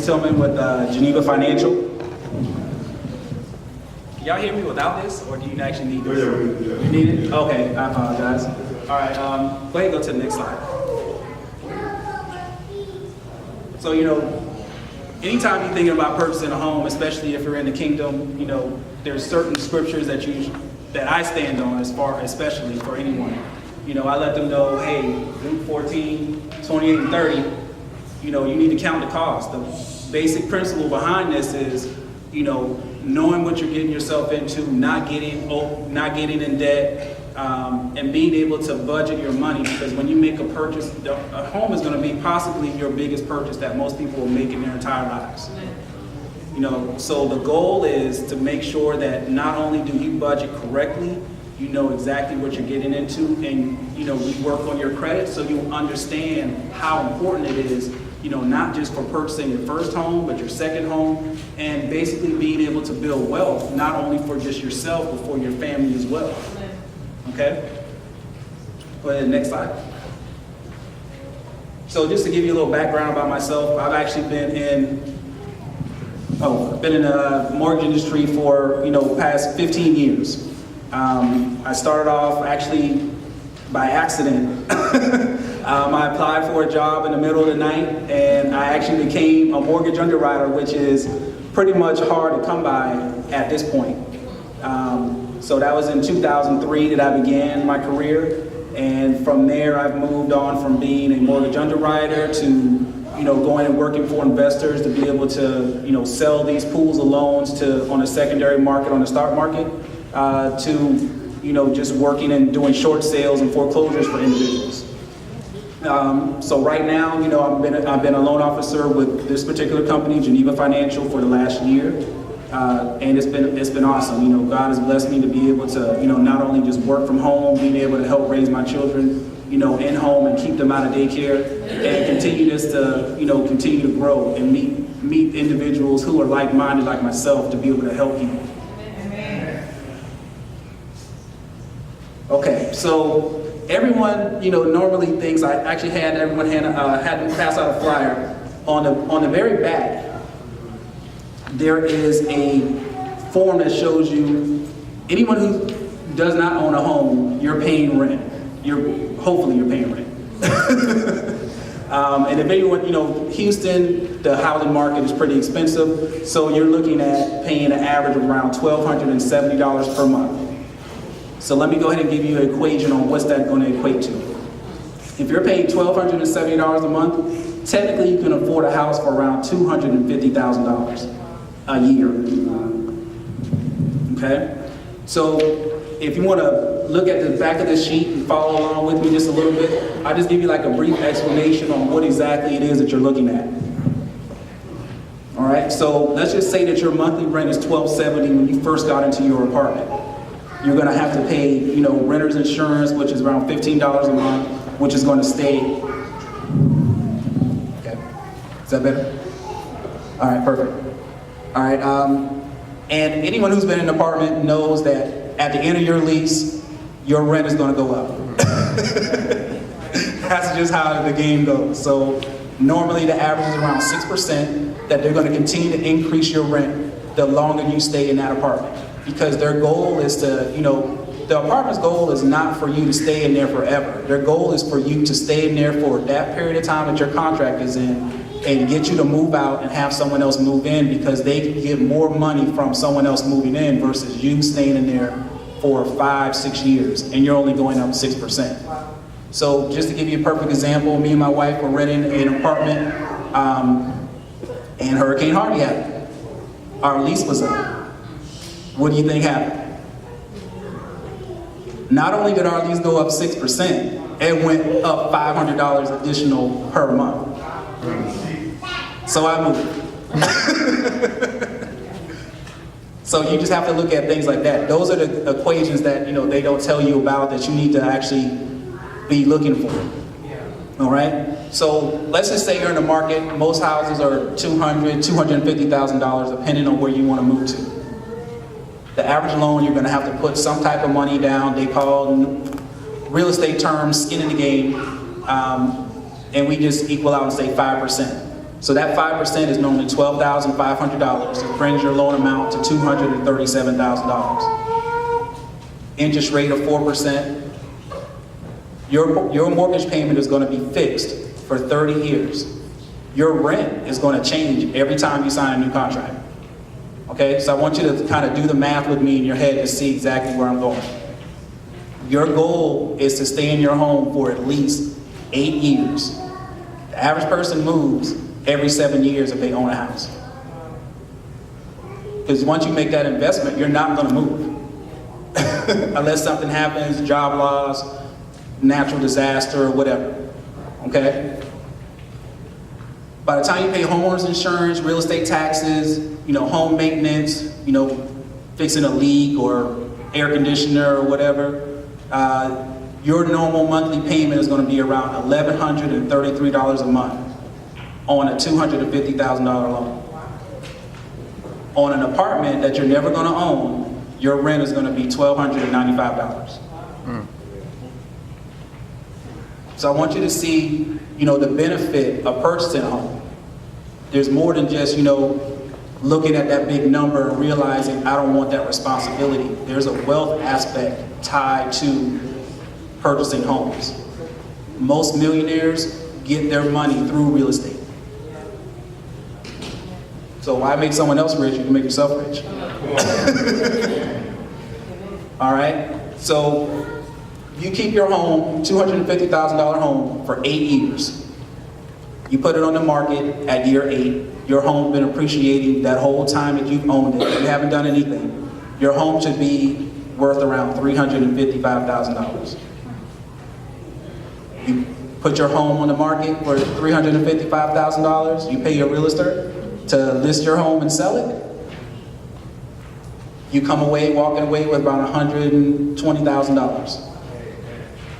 Maurice Tillman with Geneva Financial. Can y'all hear me without this, or do you actually need this? You need it? Okay, I apologize. All right, go ahead and go to the next slide. So, anytime you're thinking about purchasing a home, especially if you're in the kingdom, there's certain scriptures that I stand on especially for anyone. I let them know, hey, Luke 14, 28 and 30, you need to count the cost. The basic principle behind this is, knowing what you're getting yourself into, not getting in debt, and being able to budget your money, because when you make a purchase, a home is going to be possibly your biggest purchase that most people will make in their entire lives. So the goal is to make sure that not only do you budget correctly, you know exactly what you're getting into, and we work on your credit so you'll understand how important it is, not just for purchasing your first home, but your second home, and basically being able to build wealth, not only for just yourself, but for your family as well. Okay? Go ahead, next slide. So just to give you a little background about myself, I've actually been in the mortgage industry for, past 15 years. I started off actually by accident. I applied for a job in the middle of the night, and I actually became a mortgage underwriter, which is pretty much hard to come by at this point. So that was in 2003 that I began my career, and from there I've moved on from being a mortgage underwriter to going and working for investors to be able to sell these pools of loans on the secondary market, on the stock market, to just working and doing short sales and foreclosures for individuals. So right now, I've been a loan officer with this particular company, Geneva Financial, for the last year, and it's been awesome. God has blessed me to be able to not only just work from home, being able to help raise my children in home and keep them out of daycare, and continue continue to grow and meet individuals who are like-minded like myself to be able to help people. Okay, so everyone, normally thinks, I actually had everyone had to pass out a flyer. On the very back, there is a form that shows you anyone who does not own a home, you're paying rent. Hopefully you're paying rent. And if anyone, Houston, the housing market is pretty expensive, so you're looking at paying an average of around $1,270 per month. So let me go ahead and give you an equation on what's that going to equate to. If you're paying $1,270 a month, technically you can afford a house for around $250,000 a year. Okay? So if you want to look at the back of this sheet and follow along with me just a little bit, I'll just give you like a brief explanation on what exactly it is that you're looking at. All right? So let's just say that your monthly rent is $1,270 when you first got into your apartment. You're going to have to pay, renter's insurance, which is around $15 a month, which is going to stay. Okay, is that better? All right, perfect. All right, and anyone who's been in an apartment knows that at the end of your lease, your rent is going to go up. That's just how the game goes. So normally the average is around 6%, that they're going to continue to increase your rent the longer you stay in that apartment. Because their goal is to, the apartment's goal is not for you to stay in there forever. Their goal is for you to stay in there for that period of time that your contract is in, and get you to move out and have someone else move in, because they can get more money from someone else moving in versus you staying in there for 5-6 years, and you're only going up 6%. So just to give you a perfect example, me and my wife were renting an apartment, and Hurricane Harvey happened. Our lease was up. What do you think happened? Not only did our lease go up 6%, it went up $500 additional per month. So I moved. So you just have to look at things like that. Those are the equations that they don't tell you about, that you need to actually be looking for. All right? So let's just say you're in the market. Most houses are $200,000, $250,000, depending on where you want to move to. The average loan, you're going to have to put some type of money down. They call real estate terms skin in the game, and we just equal out and say 5%. So that 5% is normally $12,500. It brings your loan amount to $237,000. Interest rate of 4%. Your mortgage payment is going to be fixed for 30 years. Your rent is going to change every time you sign a new contract. Okay, so I want you to kind of do the math with me in your head to see exactly where I'm going. Your goal is to stay in your home for at least 8 years. The average person moves every 7 years if they own a house. Because once you make that investment, you're not going to move. Unless something happens, job loss, natural disaster, or whatever. Okay? By the time you pay homeowners insurance, real estate taxes, home maintenance, fixing a leak or air conditioner or whatever, your normal monthly payment is going to be around $1,133 a month on a $250,000 loan. On an apartment that you're never going to own, your rent is going to be $1,295. So I want you to see, the benefit of purchasing a home. There's more than just, looking at that big number and realizing I don't want that responsibility. There's a wealth aspect tied to purchasing homes. Most millionaires get their money through real estate. So why make someone else rich? You can make yourself rich. All right? So you keep your home, $250,000 home, for 8 years. You put it on the market at year 8. Your home's been appreciating that whole time that you've owned it. You haven't done anything. Your home should be worth around $355,000. You put your home on the market for $355,000. You pay your realtor to list your home and sell it. You come away, walking away with about $120,000.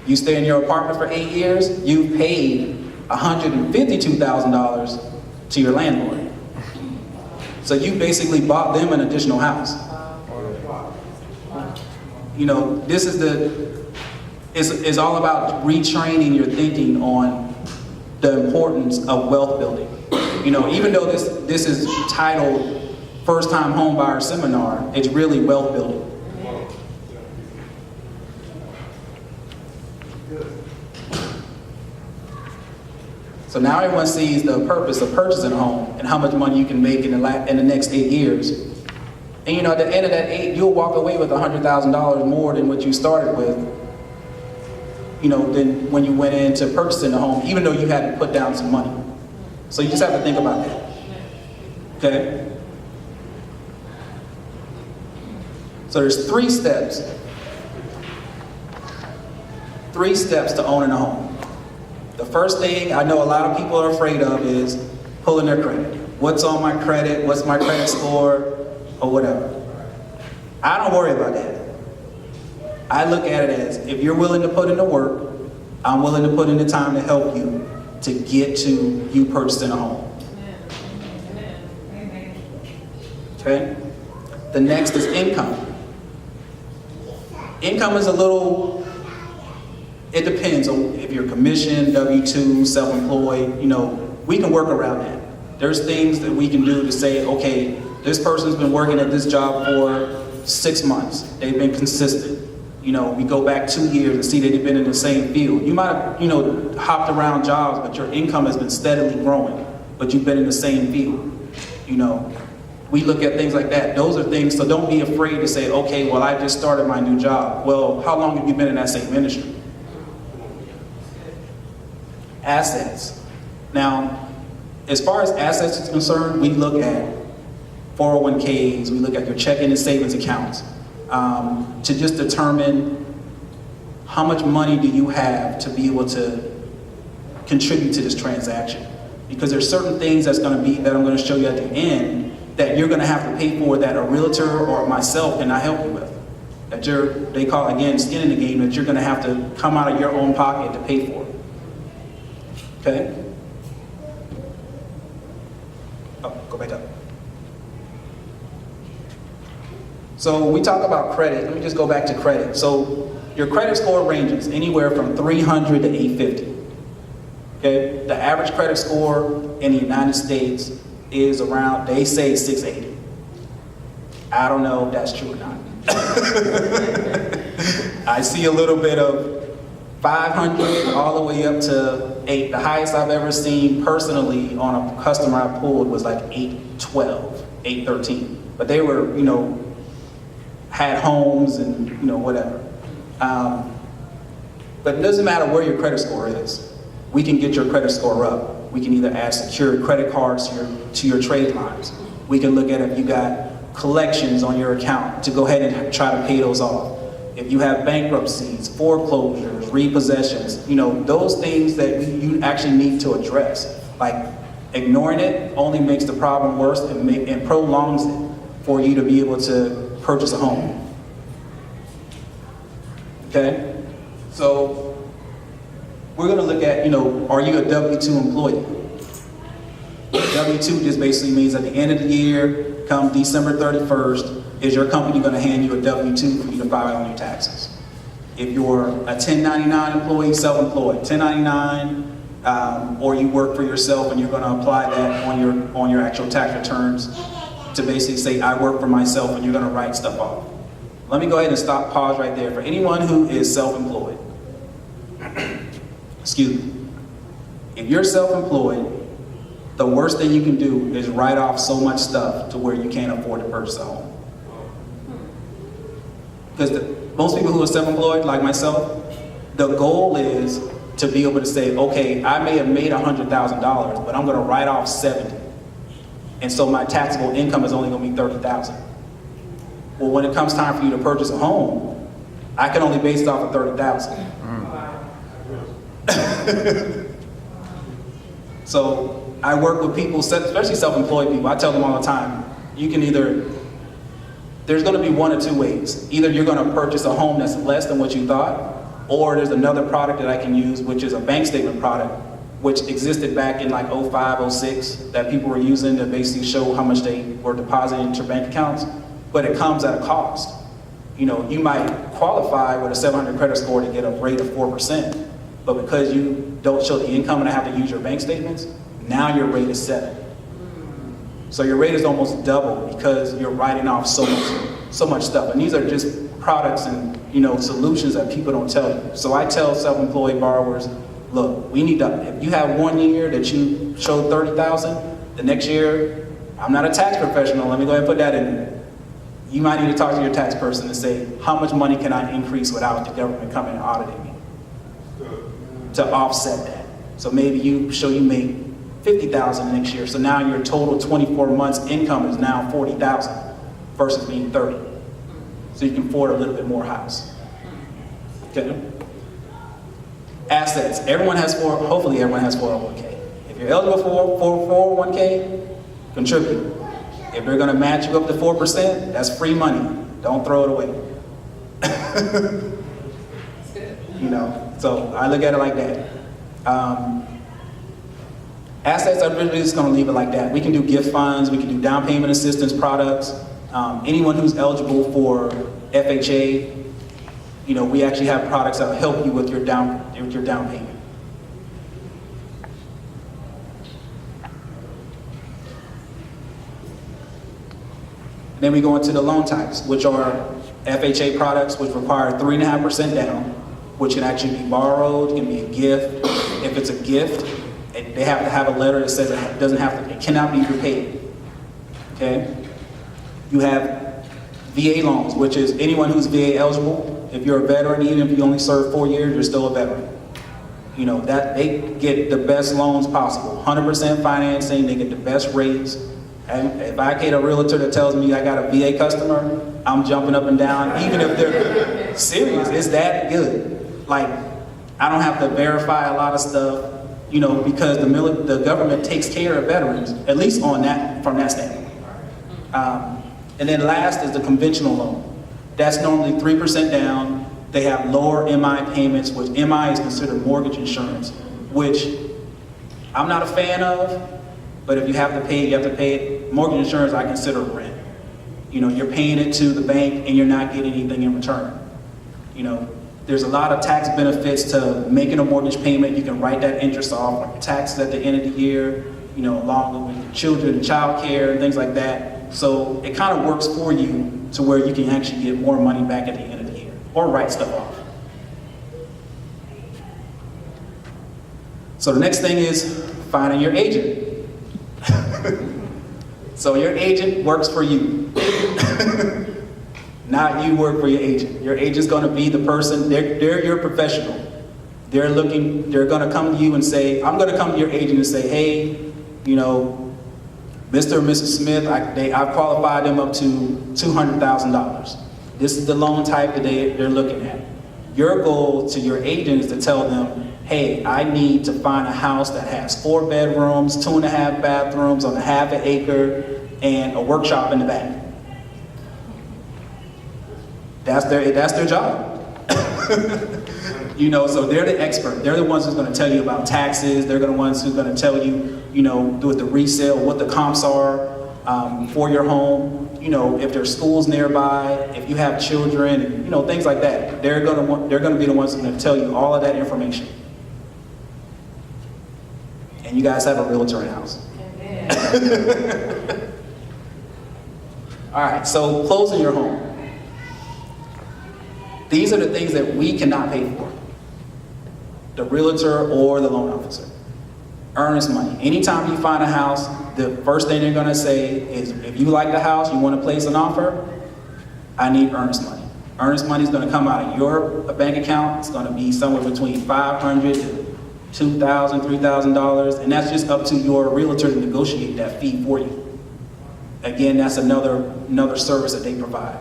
You stay in your apartment for 8 years, you've paid $152,000 to your landlord. So you basically bought them an additional house. This is all about retraining your thinking on the importance of wealth building. Even though this is titled First Time Home Buyer Seminar, it's really wealth building. So now everyone sees the purpose of purchasing a home and how much money you can make in the next 8 years. And at the end of that 8, you'll walk away with $100,000 more than what you started with, than when you went into purchasing a home, even though you had to put down some money. So you just have to think about that. Okay? So there's 3 steps. 3 steps to owning a home. The first thing I know a lot of people are afraid of is pulling their credit. What's on my credit? What's my credit score? Or whatever. I don't worry about that. I look at it as, if you're willing to put in the work, I'm willing to put in the time to help you to get to you purchasing a home. Okay? The next is income. Income is a little, it depends on if you're commissioned, W-2, self-employed, we can work around that. There's things that we can do to say, okay, this person's been working at this job for 6 months. They've been consistent. We go back 2 years and see that they've been in the same field. You might have, hopped around jobs, but your income has been steadily growing, but you've been in the same field. We look at things like that. Those are things, so don't be afraid to say, okay, well, I just started my new job. Well, how long have you been in that same industry? Assets. Now, as far as assets is concerned, we look at 401ks, we look at your checking and savings accounts to just determine how much money do you have to be able to contribute to this transaction. Because there's certain things that I'm going to show you at the end that you're going to have to pay for that a realtor or myself cannot help you with. That they call it, again, skin in the game, that you're going to have to come out of your own pocket to pay for. Okay? Oh, go back up. So we talk about credit. Let me just go back to credit. So your credit score ranges anywhere from 300 to 850. Okay, the average credit score in the United States is around, they say 680. I don't know if that's true or not. I see a little bit of 500 all the way up to 8. The highest I've ever seen personally on a customer I pulled was like 812, 813. But they were, you know, had homes and, you know, whatever. But it doesn't matter where your credit score is. We can get your credit score up. We can either add secured credit cards to your trade lines. We can look at if you got collections on your account to go ahead and try to pay those off. If you have bankruptcies, foreclosures, repossessions, you know, those things that you actually need to address. Like, ignoring it only makes the problem worse and prolongs it for you to be able to purchase a home. Okay? So, we're gonna look at, you know, are you a W-2 employee? W-2 just basically means at the end of the year, come December 31st, is your company going to hand you a W-2 for you to file on your taxes? If you're a 1099 employee, self-employed, 1099, or you work for yourself and you're going to apply that on your actual tax returns to basically say, I work for myself, and you're going to write stuff off. Let me go ahead and pause right there. For anyone who is self-employed, excuse me, if you're self-employed, the worst thing you can do is write off so much stuff to where you can't afford to purchase a home. Because most people who are self-employed, like myself, the goal is to be able to say, okay, I may have made $100,000, but I'm going to write off 70. And so my taxable income is only going to be 30,000. Well, when it comes time for you to purchase a home, I can only base it off of 30,000. So I work with people, especially self-employed people. I tell them all the time, you can either, there's going to be one or two ways. Either you're going to purchase a home that's less than what you thought, or there's another product that I can use, which is a bank statement product, which existed back in like 05, 06, that people were using to basically show how much they were depositing into bank accounts, but it comes at a cost. You know, you might qualify with a 700 credit score to get a rate of 4%, but because you don't show the income and I have to use your bank statements, now your rate is 7. So your rate is almost double because you're writing off so much stuff. And these are just products and, you know, solutions that people don't tell you. So I tell self-employed borrowers, look, we need to, if you have 1 year that you showed 30,000, the next year, I'm not a tax professional, let me go ahead and put that in there. You might need to talk to your tax person and say, how much money can I increase without the government coming and auditing me to offset that? So maybe you show you make 50,000 next year, so now your total 24 months income is now 40,000 versus being 30. So you can afford a little bit more house. Okay? Assets. Hopefully everyone has 401k. If you're eligible for 401k, contribute. If they're going to match you up to 4%, that's free money. Don't throw it away. You know, so I look at it like that. Assets, I'm really just going to leave it like that. We can do gift funds, we can do down payment assistance products. Anyone who's eligible for FHA, you know, we actually have products that will help you with your down payment. And then we go into the loan types, which are FHA products, which require 3.5% down, which can actually be borrowed, can be a gift. If it's a gift, they have to have a letter that says it cannot be repaid. Okay? You have VA loans, which is anyone who's VA eligible. If you're a veteran, even if you only served 4 years, you're still a veteran. You know, that they get the best loans possible. 100% financing, they get the best rates. And if I get a realtor that tells me I got a VA customer, I'm jumping up and down, even if they're serious. It's that good. Like, I don't have to verify a lot of stuff, you know, because the government takes care of veterans, at least from that standpoint. And then last is the conventional loan. That's normally 3% down. They have lower MI payments, which MI is considered mortgage insurance, which I'm not a fan of, but if you have to pay it, you have to pay it. Mortgage insurance, I consider rent. You know, you're paying it to the bank and you're not getting anything in return. You know, There's a lot of tax benefits to making a mortgage payment. You can write that interest off on your taxes at the end of the year, you know, along with your children and child care and things like that. So it kind of works for you to where you can actually get more money back at the end of the year or write stuff off. So the next thing is finding your agent. So your agent works for you. Not you work for your agent. Your agent's gonna be the person, they're your professional. They're gonna come to you and say, I'm gonna come to your agent and say, hey, you know, Mr. or Mrs. Smith, I've qualified them up to $200,000. This is the loan type that they're looking at. Your goal to your agent is to tell them, hey, I need to find a house that has 4 bedrooms, 2.5 bathrooms on a ½ acre, and a workshop in the back. That's their job. You know, so they're the expert. They're the ones who's going to tell you about taxes. They're the ones who's going to tell you, you know, with the resale, what the comps are for your home. You know, if there's schools nearby, if you have children, you know, things like that. They're going to be the ones who's going to tell you all of that information. And you guys have a realtor in house. All right, so closing your home. These are the things that we cannot pay for. The realtor or the loan officer. Earnest money. Anytime you find a house, the first thing they're gonna say is, if you like the house, you wanna place an offer, I need earnest money. Earnest money is gonna come out of your bank account. It's gonna be somewhere between $500 to $2,000, $3,000, and that's just up to your realtor to negotiate that fee for you. Again, that's another service that they provide.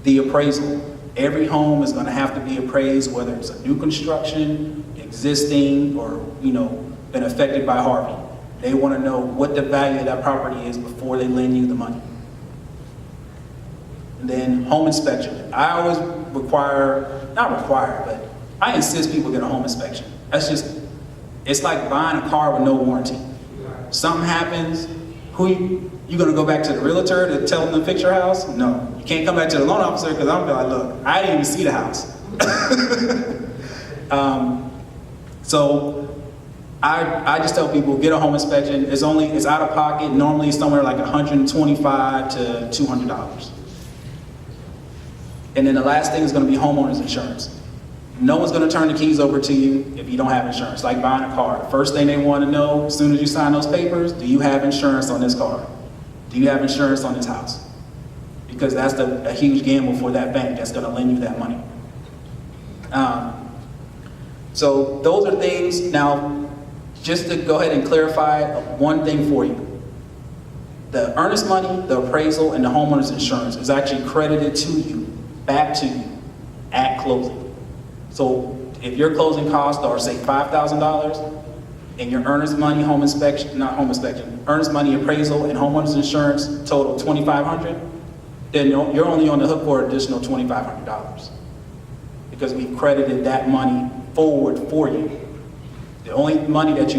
The appraisal. Every home is going to have to be appraised, whether it's a new construction, existing, or, you know, been affected by Harvey. They want to know what the value of that property is before they lend you the money. And then home inspection. I always not require, but I insist people get a home inspection. It's like buying a car with no warranty. Something happens, you gonna go back to the realtor to tell them to fix your house? No. You can't come back to the loan officer because I'm like, look, I didn't even see the house. So I just tell people, get a home inspection. It's out of pocket, normally somewhere like $125 to $200. And then the last thing is gonna be homeowner's insurance. No one's gonna turn the keys over to you if you don't have insurance, like buying a car. The first thing they wanna know, as soon as you sign those papers, do you have insurance on this car? Do you have insurance on this house? Because that's a huge gamble for that bank that's gonna lend you that money. So those are things. Now, just to go ahead and clarify one thing for you. The earnest money, the appraisal, and the homeowner's insurance is actually credited to you, back to you, at closing. So if your closing costs are, say, $5,000, and your earnest money earnest money appraisal and homeowner's insurance total $2,500, then you're only on the hook for an additional $2,500 because we've credited that money forward for you. The only money that you